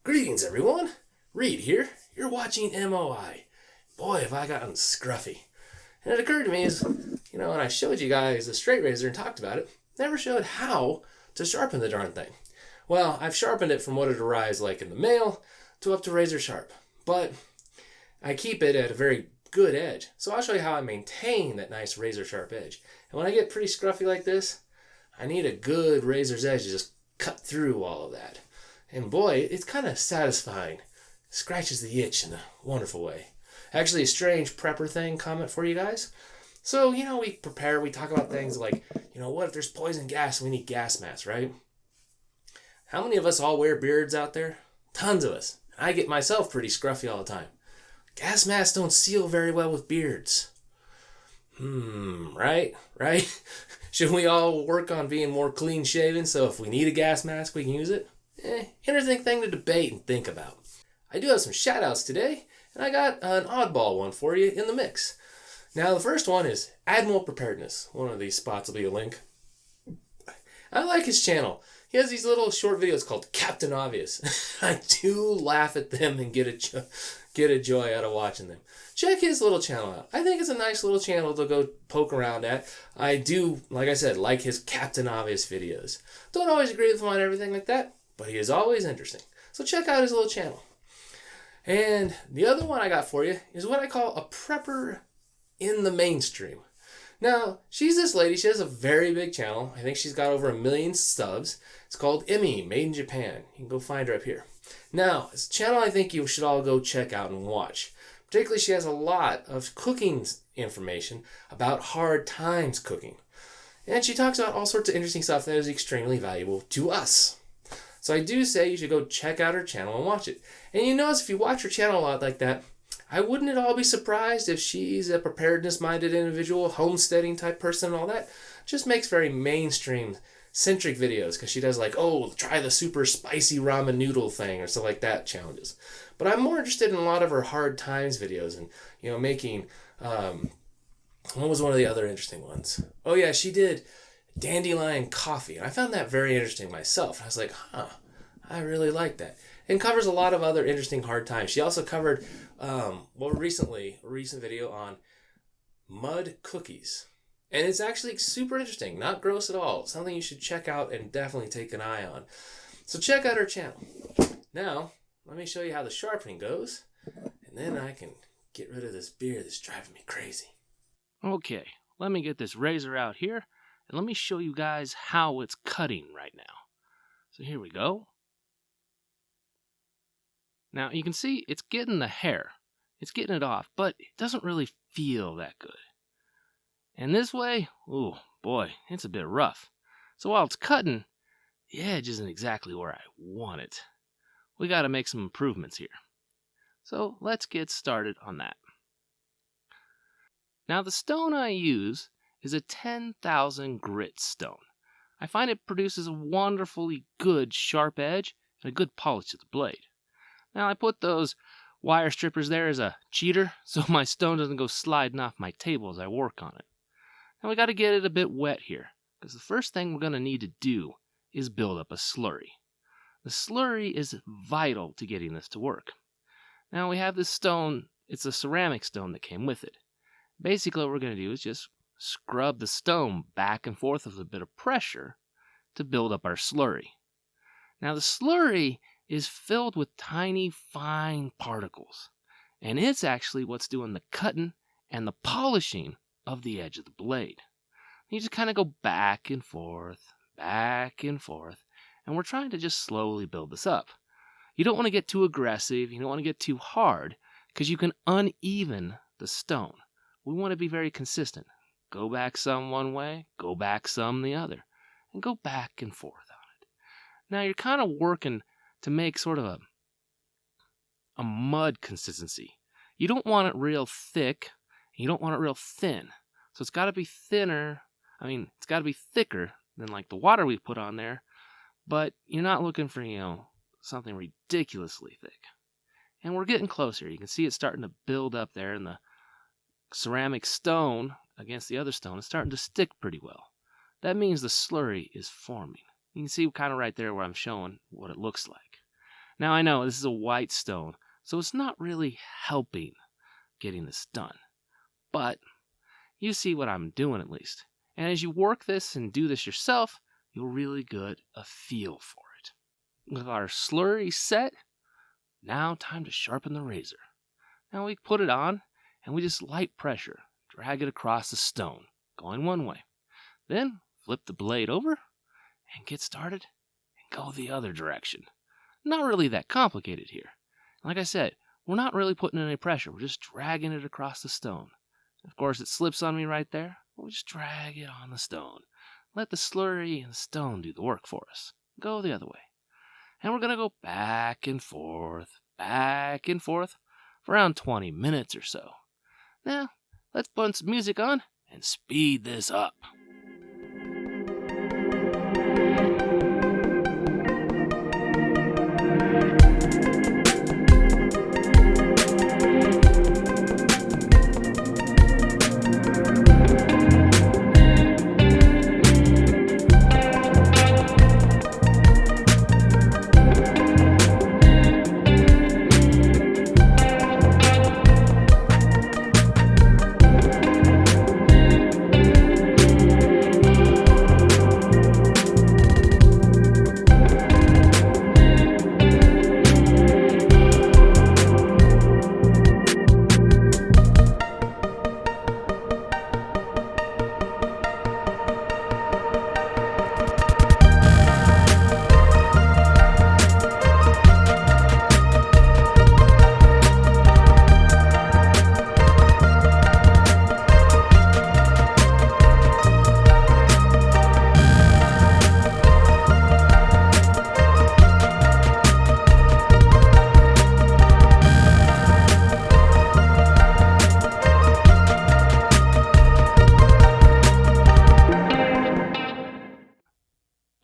Greetings, everyone. Reed here. You're watching MOI. Boy, have I gotten scruffy. And it occurred to me when I showed you guys the straight razor and talked about it, never showed how to sharpen the darn thing. Well, I've sharpened it from what it arrives like in the mail to up to razor sharp. But I keep it at a very good edge. So I'll show you how I maintain that nice razor sharp edge. And when I get pretty scruffy like this, I need a good razor's edge to just cut through all of that. And boy, it's kind of satisfying. Scratches the itch in a wonderful way. Actually, a strange prepper thing comment for you guys. So, we prepare, we talk about things like, what if there's poison gas and we need gas masks, right? How many of us all wear beards out there? Tons of us. I get myself pretty scruffy all the time. Gas masks don't seal very well with beards. Right? Shouldn't we all work on being more clean shaven so if we need a gas mask, we can use it? Interesting thing to debate and think about. I do have some shout outs today, and I got an oddball one for you in the mix. Now, the first one is Admiral Preparedness. One of these spots will be a link. I like his channel. He has these little short videos called Captain Obvious. I do laugh at them and get a joy out of watching them. Check his little channel out. I think it's a nice little channel to go poke around at. I do, like I said, like his Captain Obvious videos. Don't always agree with him on everything like that, but he is always interesting. So check out his little channel. And the other one I got for you is what I call a prepper in the mainstream. Now, she's this lady. She has a very big channel. I think she's got over 1 million subs. It's called Emmy, Made in Japan. You can go find her up here. Now, it's a channel I think you should all go check out and watch. Particularly, she has a lot of cooking information about hard times cooking. And she talks about all sorts of interesting stuff that is extremely valuable to us. So I do say you should go check out her channel and watch it. And you notice if you watch her channel a lot like that, I wouldn't at all be surprised if she's a preparedness-minded individual, homesteading type person and all that. Just makes very mainstream-centric videos because she does try the super spicy ramen noodle thing or stuff like that challenges. But I'm more interested in a lot of her hard times videos and, making, what was one of the other interesting ones? Oh yeah, she did dandelion coffee. And I found that very interesting myself. I was like, I really like that. And covers a lot of other interesting hard times. She also covered, recently, a recent video on mud cookies. And it's actually super interesting. Not gross at all. Something you should check out and definitely take an eye on. So check out her channel. Now, let me show you how the sharpening goes. And then I can get rid of this beard that's driving me crazy. Okay, let me get this razor out here. And let me show you guys how it's cutting right now. So here we go. Now you can see it's getting the hair. It's getting it off, but it doesn't really feel that good. And this way, oh boy, it's a bit rough. So while it's cutting, the edge isn't exactly where I want it. We got to make some improvements here. So let's get started on that. Now the stone I use is a 10,000 grit stone. I find it produces a wonderfully good sharp edge and a good polish to the blade. Now I put those wire strippers there as a cheater so my stone doesn't go sliding off my table as I work on it. Now we got to get it a bit wet here because the first thing we're going to need to do is build up a slurry. The slurry is vital to getting this to work. Now we have this stone, it's a ceramic stone that came with it. Basically what we're going to do is just scrub the stone back and forth with a bit of pressure to build up our slurry. Now the slurry is filled with tiny fine particles, and it's actually what's doing the cutting and the polishing of the edge of the blade. You just kind of go back and forth, and we're trying to just slowly build this up. You don't want to get too aggressive, you don't want to get too hard, because you can uneven the stone. We want to be very consistent. Go back some one way, go back some the other, and go back and forth on it. Now you're kind of working to make sort of a mud consistency. You don't want it real thick, and you don't want it real thin. So it's got to be thinner, it's got to be thicker than like the water we put on there, but you're not looking for, something ridiculously thick. And we're getting closer. You can see it starting to build up there, and the ceramic stone against the other stone is starting to stick pretty well. That means the slurry is forming. You can see kind of right there where I'm showing what it looks like. Now I know this is a white stone, so it's not really helping getting this done. But you see what I'm doing at least. And as you work this and do this yourself, you'll really get a feel for it. With our slurry set, now time to sharpen the razor. Now we put it on and we just light pressure, drag it across the stone, going one way. Then flip the blade over and get started and go the other direction. Not really that complicated here. Like I said, we're not really putting any pressure. We're just dragging it across the stone. Of course, it slips on me right there. We'll just drag it on the stone. Let the slurry and the stone do the work for us. Go the other way. And we're going to go back and forth for around 20 minutes or so. Now, let's put some music on and speed this up.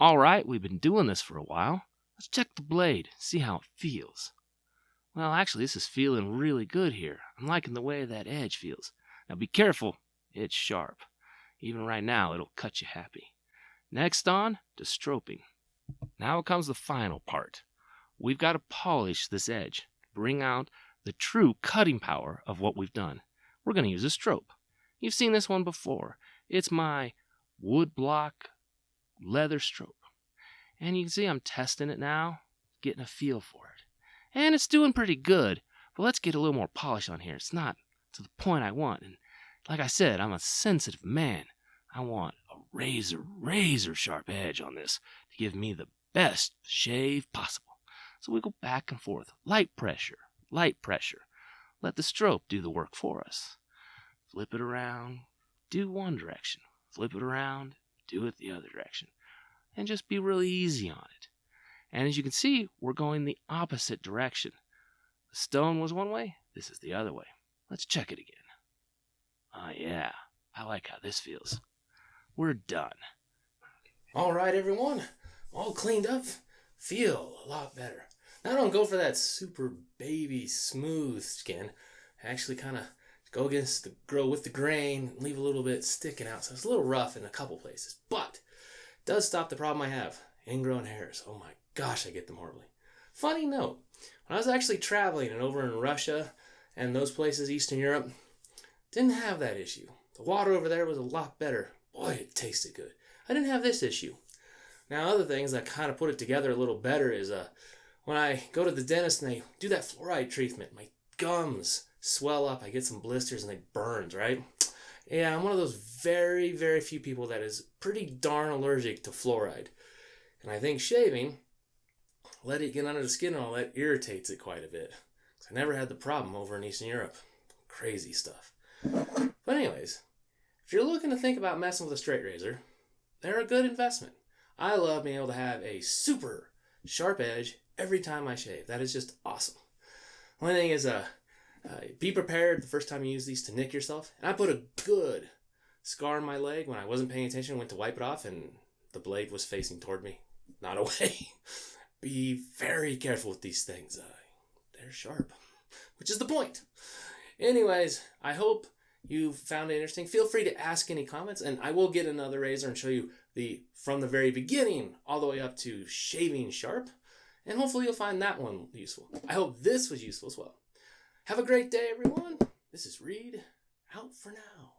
Alright, we've been doing this for a while. Let's check the blade, see how it feels. Well, actually, this is feeling really good here. I'm liking the way that edge feels. Now be careful, it's sharp. Even right now, it'll cut you happy. Next on to stropping. Now comes the final part. We've got to polish this edge, bring out the true cutting power of what we've done. We're going to use a strop. You've seen this one before. It's my wood block leather strop. And you can see I'm testing it now, getting a feel for it. And it's doing pretty good, but let's get a little more polish on here. It's not to the point I want. And like I said, I'm a sensitive man. I want a razor sharp edge on this to give me the best shave possible. So we go back and forth, light pressure. Let the strop do the work for us. Flip it around, do one direction. Flip it around, do it the other direction. And just be really easy on it. And as you can see, we're going the opposite direction. The stone was one way, this is the other way. Let's check it again. Oh yeah, I like how this feels. We're done. All right, everyone. All cleaned up. Feel a lot better. Now, I don't go for that super baby smooth skin. I actually kind of go with the grain, leave a little bit sticking out. So it's a little rough in a couple places. But it does stop the problem I have. Ingrown hairs. Oh my gosh, I get them horribly. Funny note, when I was actually traveling and over in Russia and those places, Eastern Europe, didn't have that issue. The water over there was a lot better. Boy, it tasted good. I didn't have this issue. Now, other things that kind of put it together a little better is when I go to the dentist and they do that fluoride treatment, my gums swell up, I get some blisters and they burns, right? Yeah, I'm one of those very, very few people that is pretty darn allergic to fluoride. And I think shaving, let it get under the skin and all that, irritates it quite a bit. I never had the problem over in Eastern Europe. Crazy stuff. But anyways, if you're looking to think about messing with a straight razor, they're a good investment. I love being able to have a super sharp edge every time I shave. That is just awesome. Only thing is, be prepared the first time you use these to nick yourself. And I put a good scar on my leg when I wasn't paying attention, went to wipe it off, and the blade was facing toward me, not away. Be very careful with these things. They're sharp, which is the point. Anyways, I hope you found it interesting. Feel free to ask any comments, and I will get another razor and show you from the very beginning all the way up to shaving sharp. And hopefully you'll find that one useful. I hope this was useful as well. Have a great day, everyone. This is Reed, out for now.